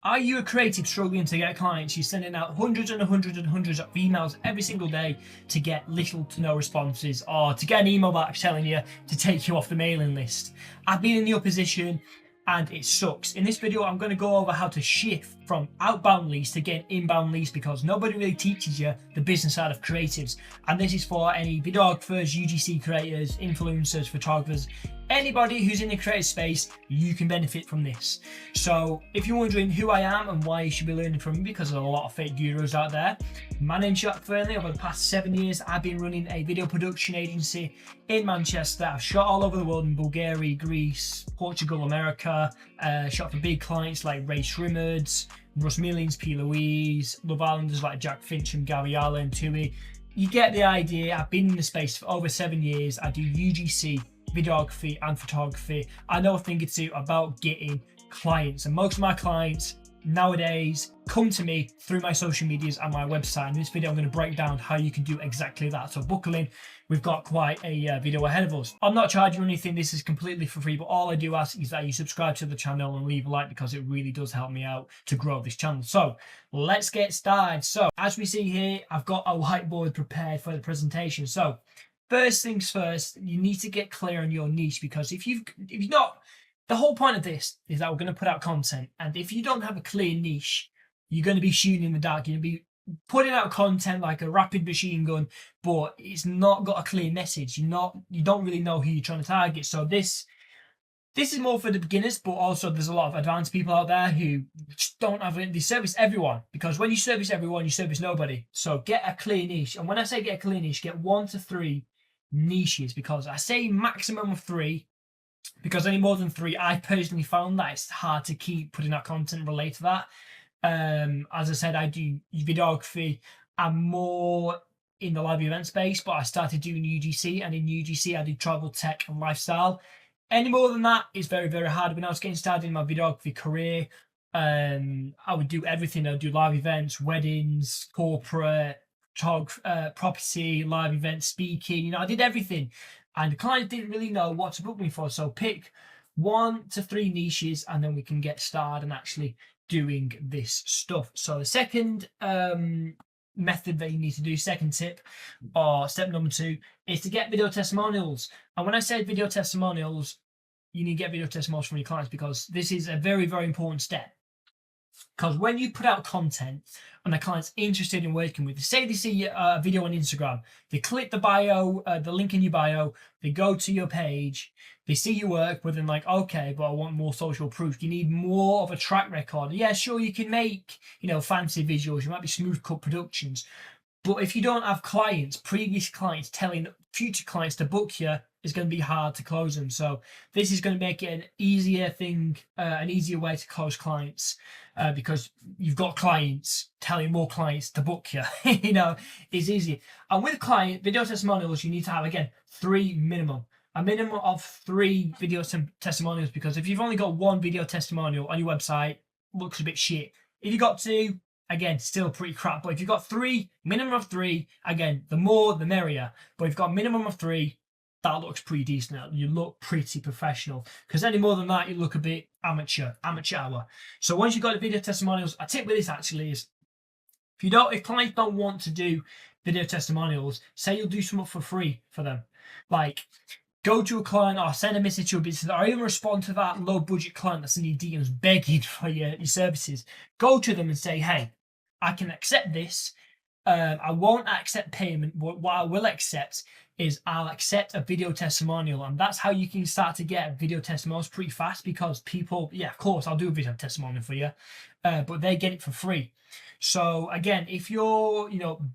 Are you a creative struggling to get clients? You're sending out hundreds and hundreds and hundreds of emails every single day to get little to no responses, or to get an email back telling you to take you off the mailing list. I've been in your position and it sucks. In this video, I'm going to go over how to shift from outbound leads to getting inbound leads, because nobody really teaches you the business side of creatives. And this is for any videographers, UGC creators, influencers, photographers, anybody who's in the creative space. You can benefit from this. So if you're wondering who I am and why you should be learning from me, because there's a lot of fake gurus out there, my name's Jack.F. Over the past 7 years, I've been running a video production agency in Manchester. I've shot all over the world, in Bulgaria, Greece, Portugal, America. Shot for big clients like Ray Shrimmards, Russ Millings, P. Louise, Love Islanders like Jack Finch and Gary Allen, Tui. You get the idea. I've been in the space for over 7 years. I do UGC, videography and photography. I know a thing or two about getting clients, and most of my clients nowadays come to me through my social medias and my website. In this video, I'm going to break down how you can do exactly that. So buckle in, we've got quite a video ahead of us. I'm not charging you anything, this is completely for free, but all I do ask is that you subscribe to the channel and leave a like, because it really does help me out to grow this channel. So let's get started. So as we see here, I've got a whiteboard prepared for the presentation. So first things first, you need to get clear on your niche, because if you're not, the whole point of this is that we're going to put out content, and if you don't have a clear niche, you're going to be shooting in the dark. You're going to be putting out content like a rapid machine gun, but it's not got a clear message. You don't really know who you're trying to target. So this is more for the beginners, but also there's a lot of advanced people out there who just don't have it. They service everyone, because when you service everyone, you service nobody. So get a clear niche. And when I say get a clear niche, get 1 to 3 niches, because I say maximum of 3, because any more than 3, I personally found that it's hard to keep putting out content related to that. As I said, I do videography. I'm more in the live event space, but I started doing UGC, and in UGC I do travel, tech and lifestyle. Any more than that is very, very hard. When I was getting started in my videography career, I would do everything. I'd do live events, weddings, corporate, property, live events, speaking. I did everything. And the client didn't really know what to book me for. So pick 1 to 3 niches, and then we can get started and actually doing this stuff. So the second method that you need to do, second tip, or step number 2, is to get video testimonials. And when I say video testimonials, you need to get video testimonials from your clients, because this is a very, very important step. Because when you put out content and the client's interested in working with you, say they see a video on Instagram, they click the bio, the link in your bio, they go to your page, they see your work, but then like, okay, but I want more social proof. You need more of a track record. Yeah, sure, you can make, fancy visuals, you might be smooth cut productions, but if you don't have clients, previous clients telling future clients to book you, it's going to be hard to close them. So this is going to make it an easier thing, an easier way to close clients, because you've got clients telling more clients to book you. It's easy. And with client video testimonials, you need to have, again, 3 minimum. A minimum of 3 video testimonials, because if you've only got 1 video testimonial on your website, looks a bit shit. If you got 2, again, still pretty crap. But if you've got 3, minimum of 3, again, the more the merrier. But if you've got a minimum of 3, that looks pretty decent. You look pretty professional, because any more than that, you look a bit amateur hour. So once you've got the video testimonials, a tip with this actually is, if clients don't want to do video testimonials, say you'll do something for free for them. Like, go to a client or send a message to a business, or even respond to that low budget client that's in your DMs begging for your services. Go to them and say, hey, I can accept this. I won't accept payment. What I will accept is I'll accept a video testimonial. And that's how you can start to get video testimonials pretty fast, because people, yeah, of course, I'll do a video testimonial for you, but they get it for free. So again, if you're,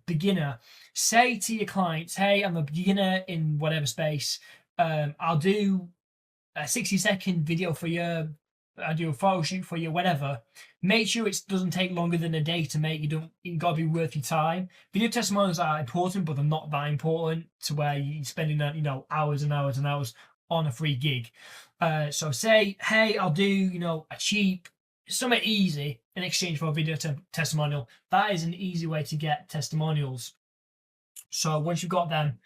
beginner, say to your clients, hey, I'm a beginner in whatever space. I'll do a 60-second video for you. I do a photo shoot for you, whatever. Make sure it doesn't take longer than a day to make. It got to be worth your time. Video testimonials are important, but they're not that important to where you're spending hours and hours and hours on a free gig. So say, hey, I'll do a cheap, something easy in exchange for a video testimonial. That is an easy way to get testimonials. So once you've got them,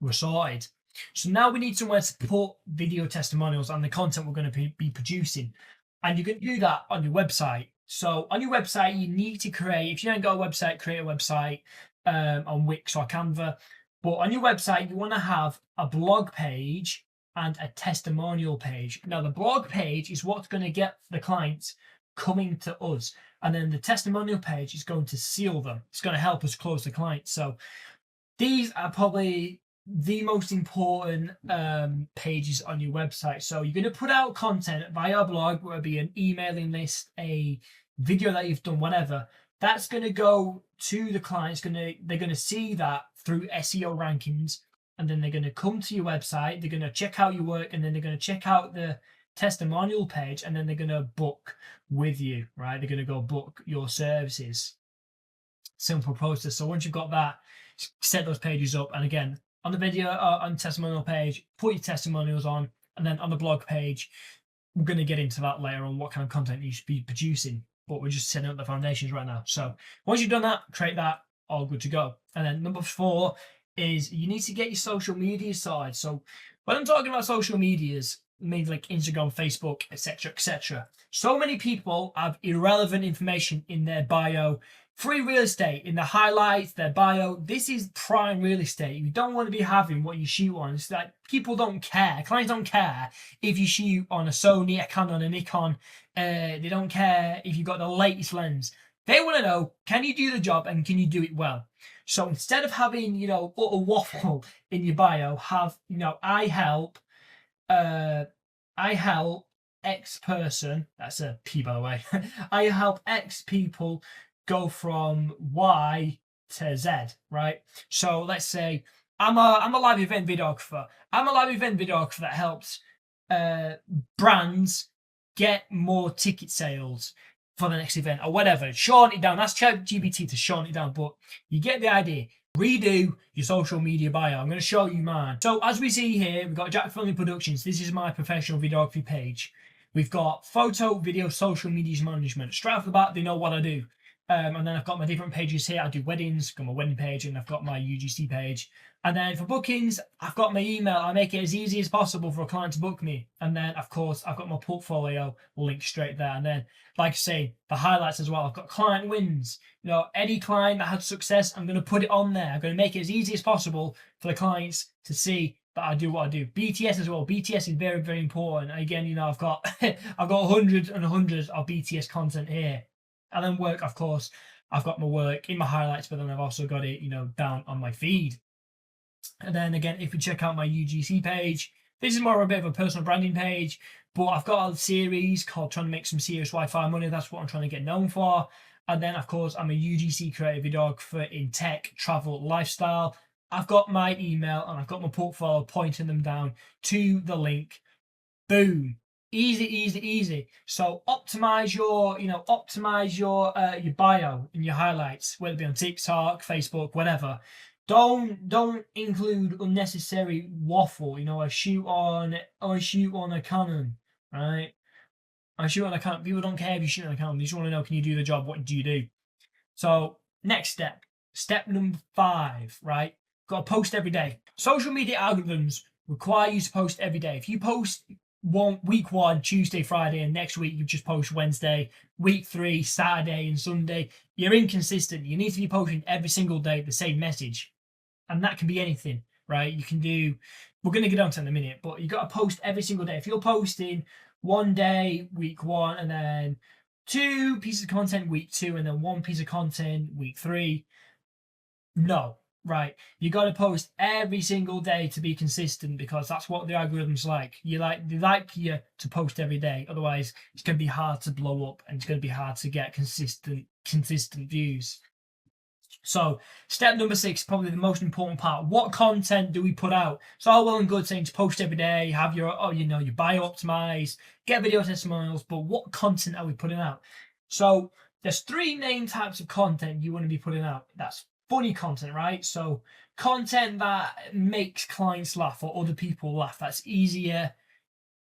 we're sorted. So now we need somewhere to put video testimonials and the content we're going to be producing. And you can do that on your website. So on your website, you need to create, if you haven't got a website, create a website on Wix or Canva. But on your website, you want to have a blog page and a testimonial page. Now, the blog page is what's going to get the clients coming to us. And then the testimonial page is going to seal them. It's going to help us close the clients. So these are probably the most important pages on your website. So you're going to put out content via a blog, whether it be an emailing list, a video that you've done, whatever. That's going to go to the clients. They're going to see that through SEO rankings, and then they're going to come to your website. They're going to check out your work, and then they're going to check out the testimonial page, and then they're going to book with you, right? They're going to go book your services. Simple process. So once you've got that, set those pages up, and again, on the video on testimonial page, put your testimonials on, and then on the blog page, we're going to get into that later on what kind of content you should be producing, but we're just setting up the foundations right now. So once you've done that, create that, all good to go. And then number 4 is you need to get your social media side. So when I'm talking about social medias, means like Instagram, Facebook, etc., etc. So many people have irrelevant information in their bio. Free real estate in the highlights, their bio. This is prime real estate. You don't want to be having what you shoot on. It's like people don't care. Clients don't care if you shoot on a Sony, a Canon, a Nikon. They don't care if you've got the latest lens. They want to know, can you do the job and can you do it well? So instead of having, utter waffle in your bio, have, I help X person, that's a P by the way, I help X people go from Y to Z, right? So let's say I'm a live event videographer. I'm a live event videographer that helps brands get more ticket sales for the next event or whatever. Shorten it down. That's ChatGPT to shorten it down, but you get the idea. Redo your social media bio. I'm going to show you mine. So as we see here, we've got Jack.F Productions. This is my professional videography page. We've got photo, video, social media management. Straight off the bat, they know what I do. And then I've got my different pages here. I do weddings, got my wedding page, and I've got my UGC page. And then for bookings, I've got my email. I make it as easy as possible for a client to book me. And then, of course, I've got my portfolio linked straight there. And then, like I say, the highlights as well. I've got client wins. Any client that had success, I'm going to put it on there. I'm going to make it as easy as possible for the clients to see that I do what I do. BTS as well. BTS is very, very important. And again, I've got I've got hundreds and hundreds of BTS content here. And then work, of course, I've got my work in my highlights, but then I've also got it, down on my feed. And then again, if you check out my UGC page, this is more of a bit of a personal branding page, but I've got a series called Trying to Make Some Serious Wi-Fi Money. That's what I'm trying to get known for. And then, of course, I'm a UGC creative videographer in tech, travel, lifestyle. I've got my email and I've got my portfolio pointing them down to the link. Boom. Easy, easy, easy. So optimize your bio and your highlights, whether it be on TikTok, Facebook, whatever. Don't include unnecessary waffle. I shoot on a Canon, right? I shoot on a Canon. People don't care if you shoot on a Canon. They just want to know, can you do the job? What do you do? So next step number 5, right? Got to post every day. Social media algorithms require you to post every day. If you post week 1, Tuesday, Friday, and next week you just post Wednesday, week 3, Saturday and Sunday, you're inconsistent. You need to be posting every single day the same message. And that can be anything, right? You can do, we're going to get on to it in a minute, but you got to post every single day. If you're posting one day, week 1, and then 2 pieces of content week 2, and then 1 piece of content week 3, no. Right, you got to post every single day to be consistent, because that's what the algorithms like. They like you to post every day. Otherwise, it's going to be hard to blow up, and it's going to be hard to get consistent views. So, step number 6, probably the most important part. What content do we put out? It's all well and good saying to post every day, have your bio optimized, get video testimonials, but what content are we putting out? So, there's 3 main types of content you want to be putting out. That's funny content, right? So content that makes clients laugh or other people laugh. That's easier.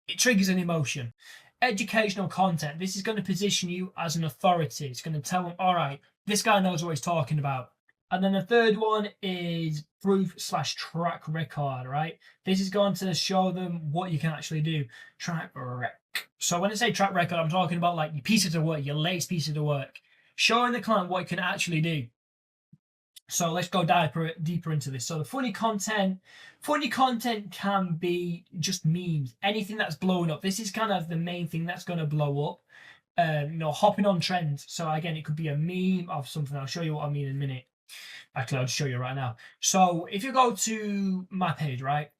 It triggers an emotion. Educational content. This is going to position you as an authority. It's going to tell them, all right, this guy knows what he's talking about. And then the third one is proof/track record, right? This is going to show them what you can actually do. Track record. So when I say track record, I'm talking about like your pieces of work, your latest pieces of work, showing the client what you can actually do. So let's go deeper into this. So the funny content can be just memes, anything that's blowing up. This is kind of the main thing that's going to blow up. Hopping on trends. So again, it could be a meme of something. I'll show you what I mean in a minute. Actually, I'll just show you right now. So if you go to my page, right,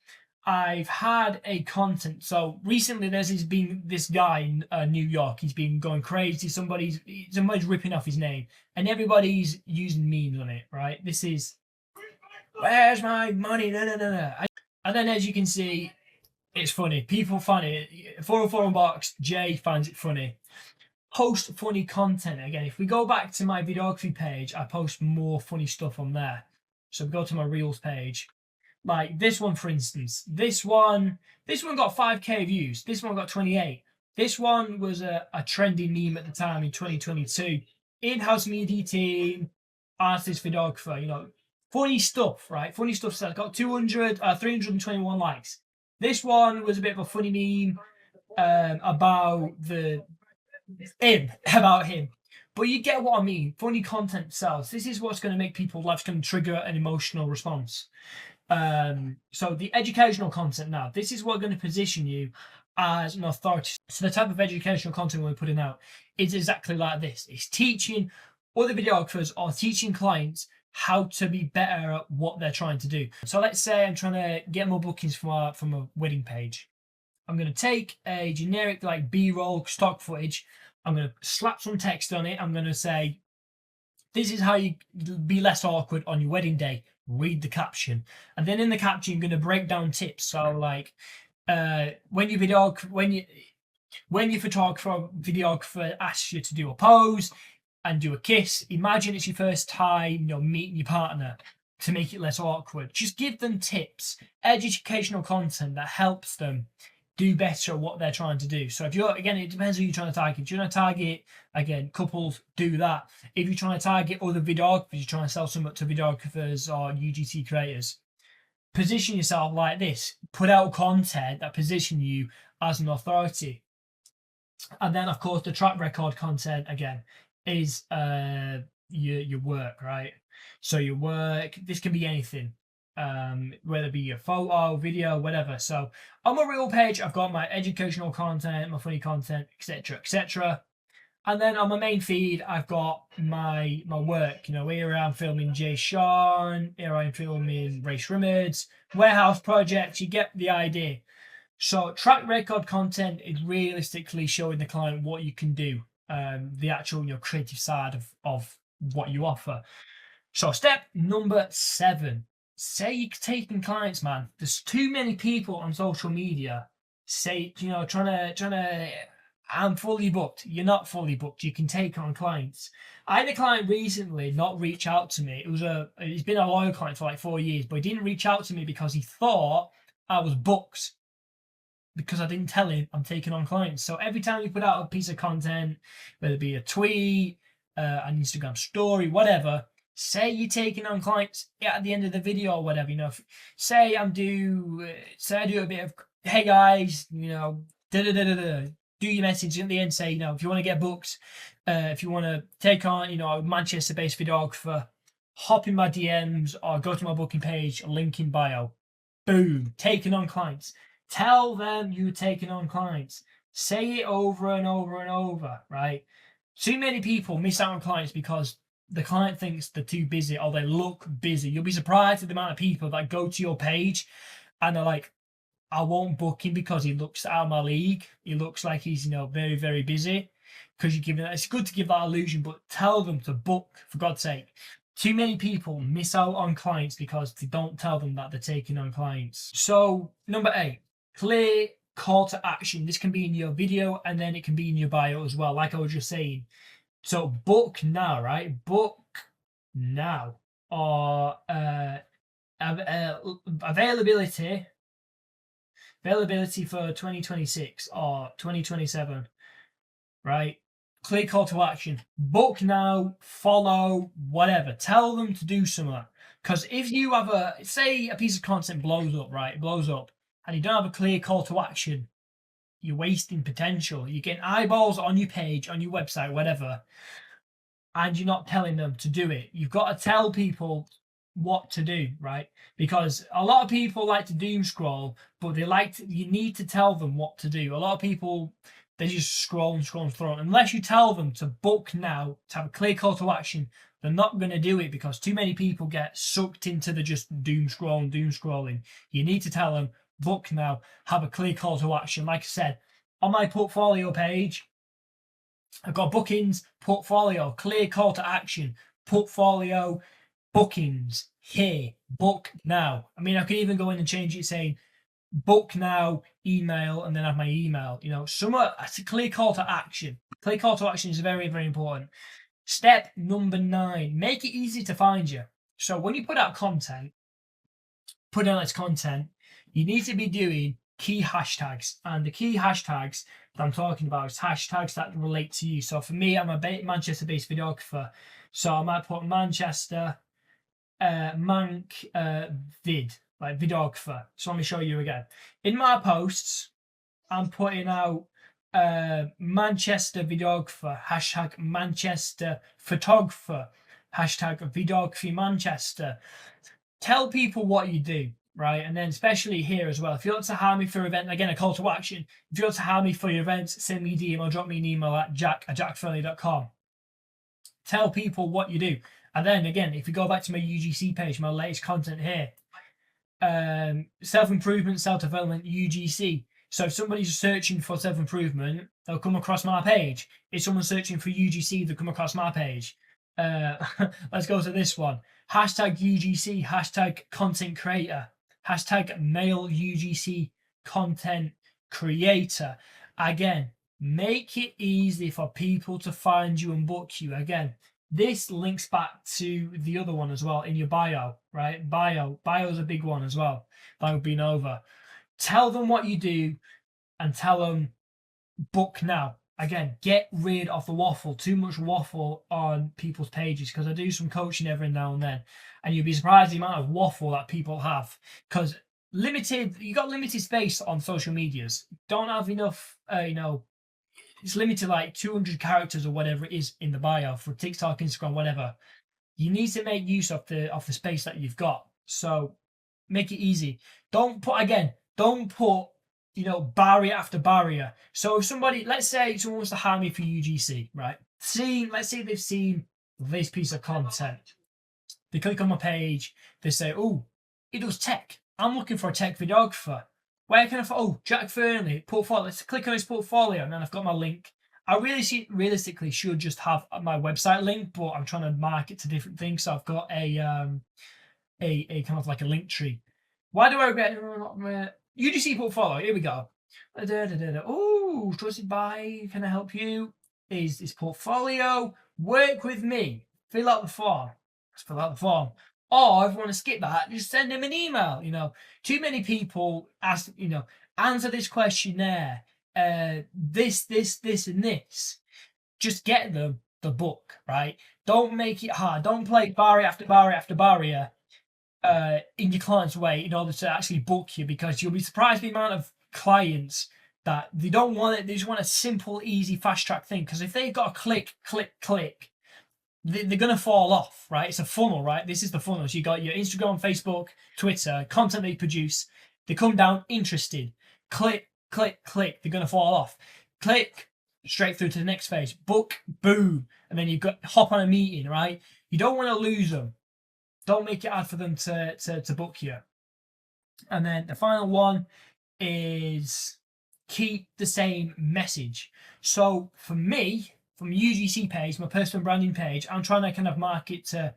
I've had a content. So recently, there's been this guy in New York. He's been going crazy. Somebody's ripping off his name, and everybody's using memes on it. Right? This is where's my money? No, no, no, no. And then, as you can see, it's funny. People find it. 404 Unboxed. Jay finds it funny. Post funny content. Again, if we go back to my videography page, I post more funny stuff on there. So we go to my Reels page. Like this one, for instance. This one got 5K views. This one got 28. This one was a trending meme at the time in 2022. In-house media team, artist, videographer, funny stuff, right? Funny stuff that got 321 likes. This one was a bit of a funny meme about him. But you get what I mean. Funny content sells. This is what's going to make people laugh. It's going to trigger an emotional response. So the educational content now, this is what's going to position you as an authority. So the type of educational content we're putting out is exactly like this. It's teaching other videographers or teaching clients how to be better at what they're trying to do. So let's say I'm trying to get more bookings from a wedding page. I'm going to take a generic like B-roll stock footage. I'm going to slap some text on it. I'm going to say, this is how you be less awkward on your wedding day. Read the caption. And then in the caption, you're going to break down tips. So like when your videographer asks you to do a pose and do a kiss, imagine it's your first time, meeting your partner, to make it less awkward. Just give them tips, educational content that helps them do better at what they're trying to do. So if it depends who you're trying to target. If you're trying to target, again, couples, do that. If you're trying to target other videographers, you're trying to sell something to videographers or UGC creators, position yourself like this. Put out content that position you as an authority. And then, of course, the track record content, again, is your work, right? So your work, this can be anything. Whether it be a photo, video, whatever. So on my Reel page, I've got my educational content, my funny content, etc., etc. And then on my main feed, I've got my work. Here I'm filming Jay Sean, here I'm filming Ray Shrimmards, warehouse projects. You get the idea. So track record content is realistically showing the client what you can do, the actual creative side of what you offer. So step number 7. Say you're taking clients, man. There's too many people on social media trying to I'm fully booked. You're not fully booked. You can take on clients. I had a client recently not reach out to me. He's been a loyal client for like 4 years, but he didn't reach out to me because he thought I was booked because I didn't tell him I'm taking on clients. So every time you put out a piece of content, whether it be a tweet, an Instagram story, whatever, say you're taking on clients at the end of the video or whatever, say I do a bit of, hey guys, do your message at the end, say, if you want to get booked, if you want to take on, a Manchester-based videographer, hop in my DMs or go to my booking page, link in bio. Boom, taking on clients. Tell them you're taking on clients. Say it over and over and over, right? Too many people miss out on clients because the client thinks they're too busy or they look busy. You'll be surprised at the amount of people that go to your page and they're like, I won't book him because he looks out of my league. He looks like he's, very, very busy. Because it's good to give that illusion, but tell them to book, for God's sake. Too many people miss out on clients because they don't tell them that they're taking on clients. So, number 8, clear call to action. This can be in your video and then it can be in your bio as well, like I was just saying. So book now, right? Book now. Or availability for 2026 or 2027, right? Clear call to action. Book now, follow, whatever. Tell them to do something. Because if you have say a piece of content blows up, right? It blows up, and you don't have a clear call to action, you're wasting potential. You're getting eyeballs on your page, on your website, whatever, and you're not telling them to do it. You've got to tell people what to do, right? Because a lot of people like to doom scroll, but you need to tell them what to do. A lot of people, they just scroll and scroll and scroll. Unless you tell them to book now, to have a clear call to action, they're not going to do it, because too many people get sucked into the just doom scrolling. You need to tell them, book now, have a clear call to action. Like I said, on my portfolio page, I've got bookings, portfolio, clear call to action, portfolio, bookings, here, book now. I mean, I could even go in and change it saying book now, email, and then have my email. It's a clear call to action. Clear call to action is very, very important. Step number 9, make it easy to find you. So when you put out content, you need to be doing key hashtags. And the key hashtags that I'm talking about is hashtags that relate to you. So for me, I'm a Manchester-based videographer. So I might put Manchester, Mank, vid, like videographer. So let me show you again. In my posts, I'm putting out Manchester videographer, hashtag Manchester photographer, hashtag videography Manchester. Tell people what you do, right? And then especially here as well, if you want to hire me for an event, again, a call to action, if you want to hire me for your events, send me a DM or drop me an email at jack@jackfurley.com. Tell people what you do. And then again, if you go back to my UGC page, my latest content here, self-improvement, self-development, UGC. So if somebody's searching for self-improvement, they'll come across my page. If someone's searching for UGC, they'll come across my page. Let's go to this one. Hashtag UGC, hashtag content creator, hashtag male UGC content creator. Again, make it easy for people to find you and book you. Again, this links back to the other one as well in your bio, right? Bio is a big one as well. That we've been over. Tell them what you do and tell them book now. Again, get rid of the waffle. Too much waffle on people's pages, because I do some coaching every now and then, and you'll be surprised the amount of waffle that people have, because you got limited space on social medias. Don't have enough, it's limited like 200 characters or whatever it is in the bio for TikTok, Instagram, whatever. You need to make use of the space that you've got. So make it easy. Don't put barrier after barrier. So if let's say someone wants to hire me for UGC, right? Let's say they've seen this piece of content. They click on my page. They say, "Oh, it does tech. I'm looking for a tech videographer. Where can I find? Oh, Jack Fernley portfolio. Let's click on his portfolio, and then I've got my link." I realistically should just have my website link, but I'm trying to market to different things. So I've got a kind of like a link tree. Why do I get UGC portfolio? Here we go. Oh, trusted by. Can I help you? Is this portfolio? Work with me. Fill out the form. Let's fill out the form. Or if you want to skip that, just send them an email. Too many people ask. Answer this questionnaire. This, and this. Just get them the book, right? Don't make it hard. Don't play barrier after barrier after barrier in your client's way in order to actually book you, because you'll be surprised the amount of clients that they don't want it. They just want a simple, easy, fast track thing. Because if they've got a click, they're going to fall off, right? It's a funnel, right? This is the funnel. So you got your Instagram, Facebook, Twitter, content they produce. They come down interested. Click. They're going to fall off. Click, straight through to the next phase. Book, boom. And then you've got hop on a meeting, right? You don't want to lose them. Don't make it hard for them to book you. And then the final one is keep the same message. So for me, from UGC page, my personal branding page, I'm trying to kind of market to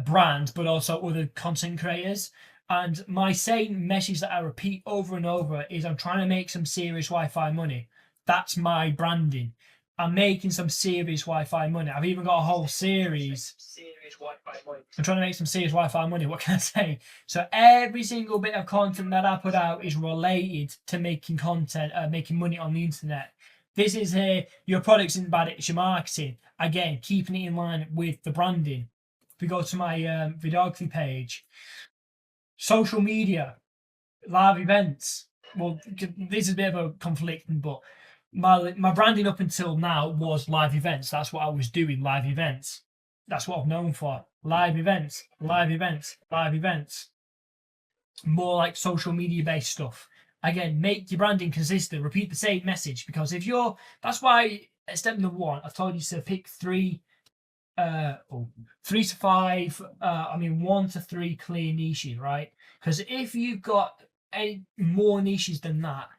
brands, but also other content creators. And my same message that I repeat over and over is I'm trying to make some serious Wi-Fi money. That's my branding. I'm making some serious Wi-Fi money. I've even got a whole series. I'm trying to make some serious Wi-Fi money. What can I say? So every single bit of content that I put out is related to making content, making money on the internet. This is here. Your product isn't bad. It's your marketing. Again, keeping it in line with the branding. If we go to my videography page, social media, live events. well, this is a bit of a conflicting, but my branding up until now was live events. That's what I was doing, live events. That's what I'm known for. Live events, live events, live events. More like social media based stuff. Again, make your branding consistent. Repeat the same message, because if you're, that's why at step number one, I've told you to pick three to five, 1 to 3 clear niches, right? Because if you've got any more niches than that,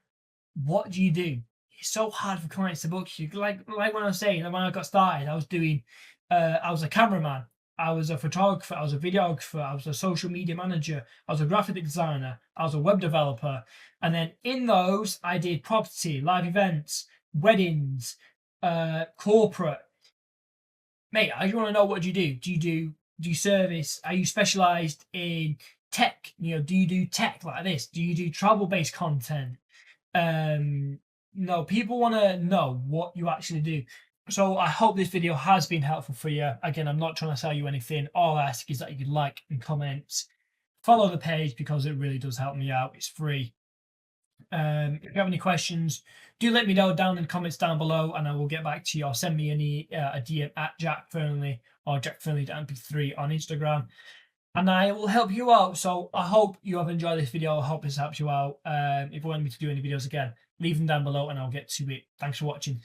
what do you do? It's so hard for clients to book you. Like when I was saying, when I got started, I was a cameraman, I was a photographer, I was a videographer, I was a social media manager, I was a graphic designer, I was a web developer, and then in those I did property, live events, weddings, corporate. Mate, I just want to know, what do you do? Do you service? Are you specialized in tech? Do you do tech like this? Do you do travel based content? No, people want to know what you actually do. So I hope this video has been helpful for you. Again, I'm not trying to sell you anything. All I ask is that you like and comment, follow the page, because it really does help me out. It's free. If you have any questions, do let me know down in the comments down below, and I will get back to you. Or send me a DM at Jack Fernley or jackfernley.mp3 on Instagram, and I will help you out. So I hope you have enjoyed this video. I hope this helps you out. If you want me to do any videos again, leave them down below and I'll get to it. Thanks for watching.